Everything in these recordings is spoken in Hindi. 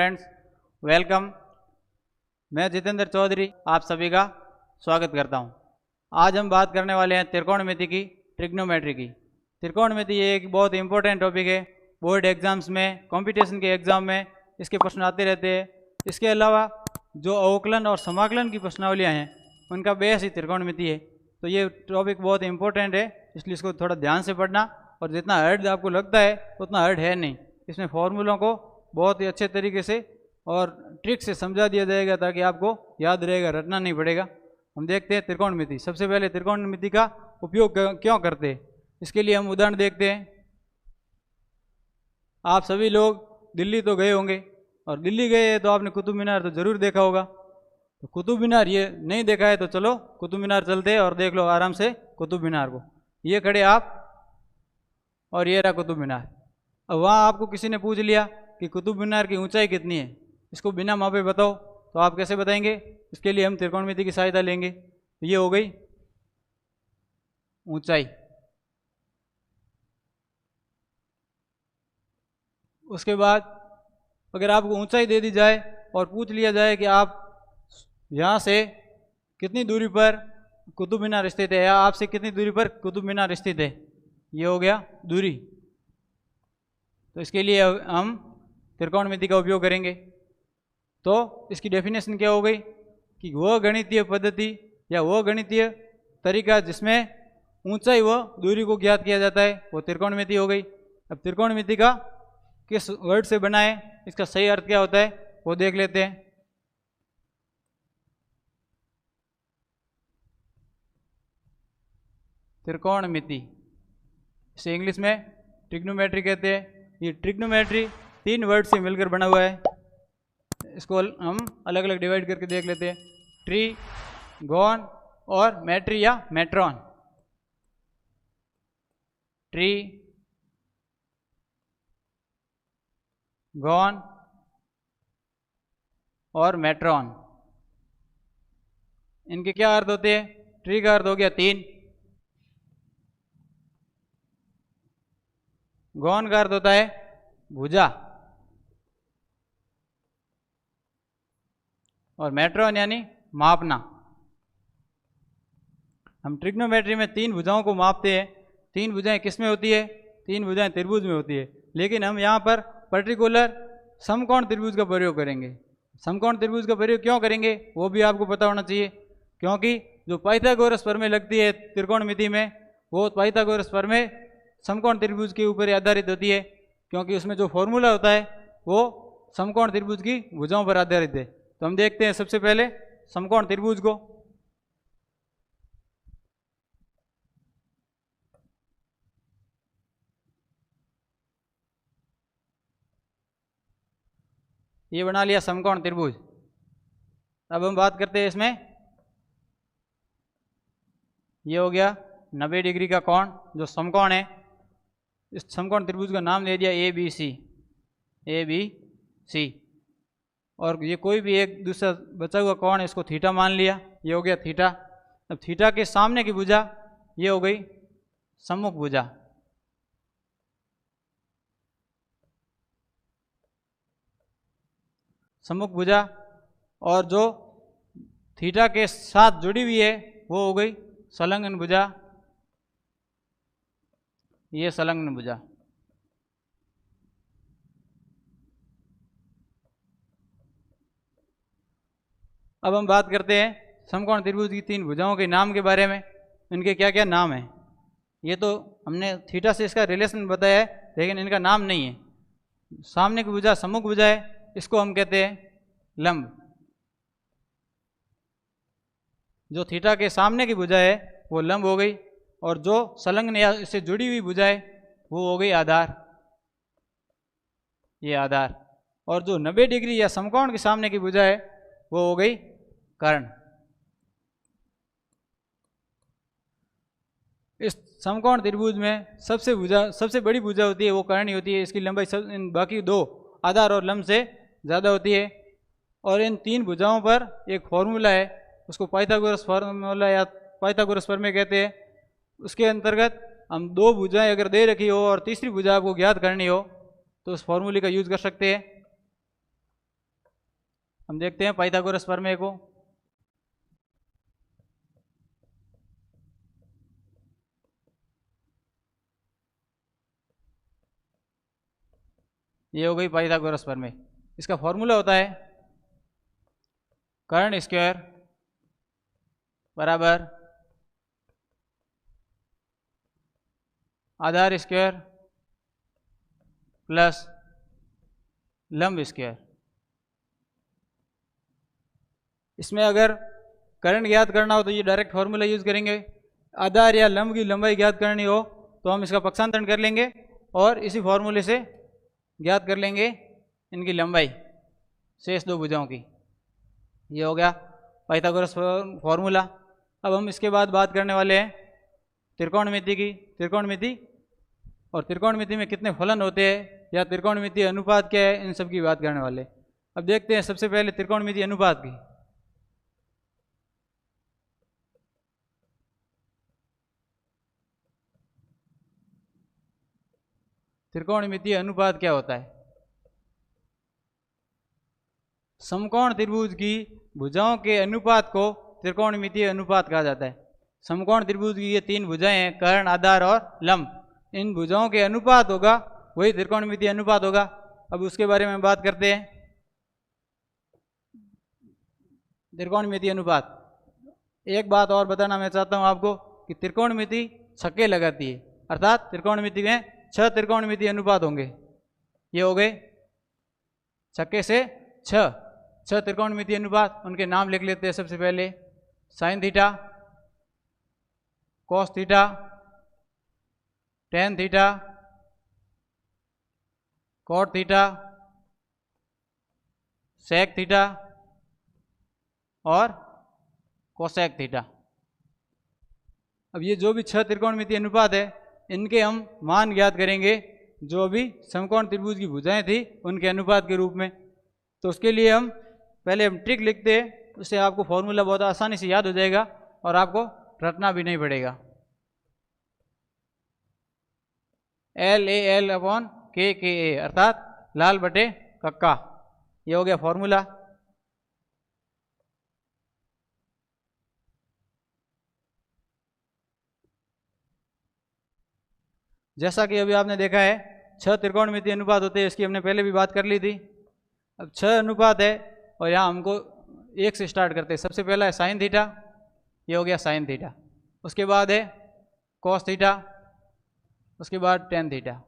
Friends, welcome. मैं जितेंद्र चौधरी आप सभी का स्वागत करता हूं। आज हम बात करने वाले हैं त्रिकोणमिति की, ट्रिग्नोमेट्री की। त्रिकोणमिति ये एक बहुत इंपॉर्टेंट टॉपिक है। बोर्ड एग्जाम्स में, कंपटीशन के एग्जाम में इसके प्रश्न आते रहते हैं। इसके अलावा जो अवकलन और समाकलन की प्रश्नावलियाँ हैं उनका बेस ही त्रिकोणमिति है। तो ये टॉपिक बहुत इंपॉर्टेंट है, इसलिए इसको थोड़ा ध्यान से पढ़ना। और जितना हार्ड आपको लगता है उतना हार्ड है नहीं। इसमें फॉर्मूलों को बहुत ही अच्छे तरीके से और ट्रिक से समझा दिया जाएगा ताकि आपको याद रहेगा, रटना नहीं पड़ेगा। हम देखते हैं त्रिकोणमिति। सबसे पहले त्रिकोणमिति का उपयोग क्यों करते हैं, इसके लिए हम उदाहरण देखते हैं। आप सभी लोग दिल्ली तो गए होंगे, और दिल्ली गए तो आपने कुतुब मीनार तो ज़रूर देखा होगा। तो कुतुब मीनार ये नहीं देखा है तो चलो कुतुब मीनार चलते हैं और देख लो आराम से कुतुब मीनार को। ये खड़े आप और ये रहा कुतुब मीनार। अब वहाँ आपको किसी ने पूछ लिया कि कुतुब मीनार की ऊंचाई कितनी है, इसको बिना मापे बताओ, तो आप कैसे बताएंगे? इसके लिए हम त्रिकोणमिति की सहायता लेंगे। तो ये हो गई ऊंचाई। उसके बाद अगर आपको ऊंचाई दे दी जाए और पूछ लिया जाए कि आप यहाँ से कितनी दूरी पर कुतुब मीनार स्थित है, या आपसे कितनी दूरी पर कुतुब मीनार स्थित है, ये हो गया दूरी। तो इसके लिए हम त्रिकोणमिति का उपयोग करेंगे। तो इसकी डेफिनेशन क्या हो गई कि वह गणितीय पद्धति या वह गणितीय तरीका जिसमें ऊंचाई व दूरी को ज्ञात किया जाता है वो त्रिकोणमिति हो गई। अब त्रिकोणमिति का किस वर्ड से बना है, इसका सही अर्थ क्या होता है वो देख लेते हैं। त्रिकोणमिति इसे इंग्लिश में ट्रिग्नोमेट्री कहते हैं। ये ट्रिग्नोमेट्री 3 वर्ड से मिलकर बना हुआ है। इसको हम अलग अलग डिवाइड करके देख लेते हैं। ट्री, गॉन और मैट्री या मेट्रॉन। ट्री, गॉन और मेट्रॉन, इनके क्या अर्थ होते हैं? ट्री का अर्थ हो गया 3, गौन का अर्थ होता है भुजा, और मेट्रॉन यानी मापना। हम ट्रिग्नोमेट्री में 3 भुजाओं को मापते हैं। 3 भुजाएं किस में होती है? 3 भुजाएं त्रिभुज में होती है। लेकिन हम यहाँ पर पर्टिकुलर समकोण त्रिभुज का प्रयोग करेंगे। समकोण त्रिभुज का प्रयोग क्यों करेंगे वो भी आपको पता होना चाहिए, क्योंकि जो पाइथागोरस प्रमेय लगती है त्रिकोणमिति में, वो पाइथागोरस प्रमेय समकोण त्रिभुज के ऊपर आधारित होती है, क्योंकि उसमें जो फॉर्मूला होता है वो समकोण त्रिभुज की भुजाओं पर आधारित है। तो हम देखते हैं सबसे पहले समकोण त्रिभुज को। ये बना लिया समकोण त्रिभुज। अब हम बात करते हैं इसमें, ये हो गया 90 डिग्री का कोण जो समकोण है। इस समकोण त्रिभुज का नाम दे दिया ए बी सी। और ये कोई भी एक दूसरा बचा हुआ कोण है, इसको थीटा मान लिया। ये हो गया थीटा। अब थीटा के सामने की भुजा ये हो गई सम्मुख भुजा। सम्मुख भुजा, और जो थीटा के साथ जुड़ी हुई है वो हो गई संलग्न भुजा। ये संलग्न भुजा। अब हम बात करते हैं समकोण त्रिभुज की 3 भुजाओं के नाम के बारे में। इनके क्या क्या नाम है? ये तो हमने थीटा से इसका रिलेशन बताया है, लेकिन इनका नाम नहीं है। सामने की भुजा सम्मुख भुजा है, इसको हम कहते हैं लंब। जो थीटा के सामने की भुजा है वो लंब हो गई, और जो संलग्न या इससे जुड़ी हुई भुजा है वो हो गई आधार। ये आधार। और जो 90 डिग्री या समकोण के सामने की भुजा है वो हो गई कर्ण। इस समकोण त्रिभुज में सबसे बड़ी भुजा होती है वो कर्ण ही होती है। इसकी लंबाई बाकी 2 आधार और लंब से ज़्यादा होती है। और इन 3 भुजाओं पर एक फॉर्मूला है, उसको पाइथागोरस फॉर्मूला या पाइथागोरस प्रमेय कहते हैं। उसके अंतर्गत हम 2 भुजाएं अगर दे रखी हो और तीसरी भुजा आपको ज्ञात करनी हो तो उस फॉर्मूले का यूज कर सकते हैं। हम देखते हैं पाइथागोरस प्रमेय को। ये हो गई पाइथागोरस प्रमेय। इसका फॉर्मूला होता है कर्ण स्क्वायर बराबर आधार स्क्वायर प्लस लंब स्क्वायर। इसमें अगर कर्ण ज्ञात करना हो तो ये डायरेक्ट फॉर्मूला यूज करेंगे। आधार या लंब की लंबाई ज्ञात करनी हो तो हम इसका पक्षांतरण कर लेंगे और इसी फॉर्मूले से ज्ञात कर लेंगे इनकी लंबाई शेष दो भुजाओं की। ये हो गया पाइथागोरस फॉर्मूला। अब हम इसके बाद बात करने वाले हैं त्रिकोणमिति की। त्रिकोणमिति और त्रिकोणमिति में कितने फलन होते हैं या त्रिकोणमिति अनुपात क्या है, इन सब की बात करने वाले। अब देखते हैं सबसे पहले त्रिकोणमिति अनुपात की। त्रिकोणमितीय अनुपात क्या होता है? समकोण त्रिभुज की भुजाओं के अनुपात को त्रिकोणमितीय अनुपात कहा जाता है। समकोण त्रिभुज की ये तीन भुजाएं हैं, कर्ण, आधार और लंब। इन भुजाओं के अनुपात होगा वही त्रिकोणमितीय अनुपात होगा। अब उसके बारे में बात करते हैं। त्रिकोणमितीय अनुपात, एक बात और बताना मैं चाहता हूं आपको कि त्रिकोणमिति छक्के लगाती है, अर्थात त्रिकोणमिति में 6 त्रिकोणमितीय अनुपात होंगे। ये हो गए छक्के से 6 त्रिकोणमितीय अनुपात। उनके नाम लिख लेते हैं। सबसे पहले sine theta, cos theta, tan theta, cot theta, sec theta और कोसेक थीटा। अब ये जो भी 6 त्रिकोणमितीय अनुपात है इनके हम मान ज्ञात करेंगे जो भी समकोण त्रिभुज की भुजाएं थी उनके अनुपात के रूप में। तो उसके लिए हम पहले ट्रिक लिखते हैं, उससे आपको फॉर्मूला बहुत आसानी से याद हो जाएगा और आपको रटना भी नहीं पड़ेगा। एल ए एल अपॉन के ए, अर्थात लाल बटे कक्का। ये हो गया फॉर्मूला। जैसा कि अभी आपने देखा है 6 त्रिकोणमितीय अनुपात होते हैं, इसकी हमने पहले भी बात कर ली थी। अब 6 अनुपात है और यहाँ हमको 1 से स्टार्ट करते हैं। सबसे पहला है साइन थीटा, ये हो गया साइन थीटा। उसके बाद है कॉस थीटा, उसके बाद टेन थीटा।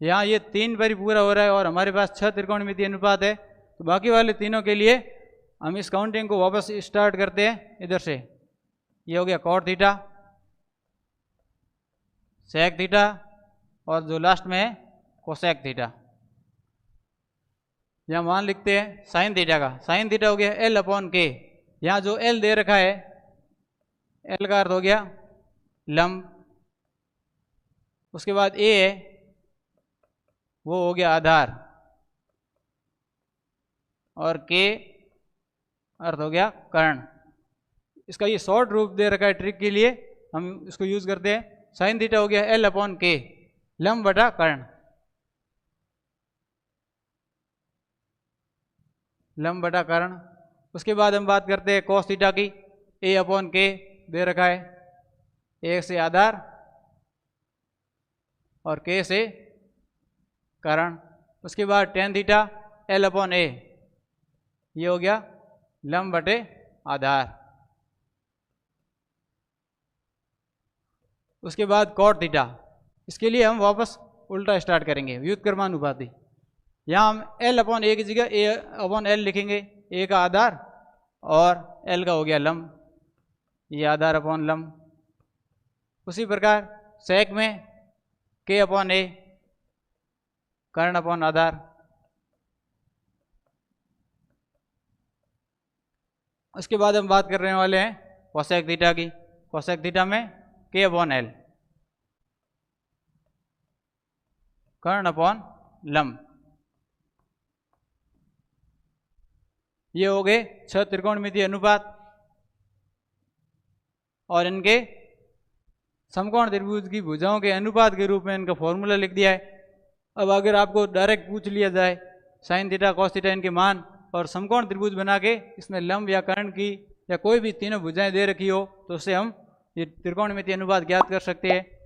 यहाँ ये 3 बारी पूरा हो रहा है और हमारे पास 6 त्रिकोणमितीय अनुपात है। तो बाकी वाले तीनों के लिए हम इस काउंटिंग को वापस स्टार्ट करते हैं इधर से। ये हो गया कॉट थीटा, सेक थीटा और जो लास्ट में है कोसेक थीटा। यहाँ मान लिखते हैं साइन थीटा का। साइन थीटा हो गया एल अपॉन के। यहाँ जो एल दे रखा है, एल का अर्थ हो गया लंब। उसके बाद ए है वो हो गया आधार और के अर्थ हो गया कर्ण। इसका ये शॉर्ट रूप दे रखा है ट्रिक के लिए, हम इसको यूज करते हैं। साइन थीटा हो गया एल अपॉन के, लंब बटा कर्ण। लंब बटा कर्ण। उसके बाद हम बात करते हैं कॉस थीटा की। ए अपॉन के दे रखा है, ए से आधार और के से कर्ण। उसके बाद टेन थीटा एल अपॉन ए, ये हो गया लंब बटे आधार। उसके बाद कॉट थीटा, इसके लिए हम वापस उल्टा स्टार्ट करेंगे, व्युत्क्रमानुपाती। यहाँ हम एल अपॉन ए की जगह ए अपॉन एल लिखेंगे। ए का आधार और एल का हो गया लंब, ये आधार अपॉन लंब। उसी प्रकार सेक में के अपॉन ए, कर्ण अपॉन आधार। उसके बाद हम बात करने वाले हैं कोसेक थीटा की। कोसेक थीटा में के अपॉन एल, कर्ण अपॉन लंब। ये हो गए 6 त्रिकोणमितीय अनुपात और इनके समकोण त्रिभुज की भुजाओं के अनुपात के रूप में इनका फॉर्मूला लिख दिया है। अब अगर आपको डायरेक्ट पूछ लिया जाए साइन थीटा कॉस थीटा इनके मान, और समकोण त्रिभुज बना के इसमें लंब या कर्ण की या कोई भी तीनों भुजाएं दे रखी हो तो उससे हम ये त्रिकोणमितीय अनुपात ज्ञात कर सकते हैं।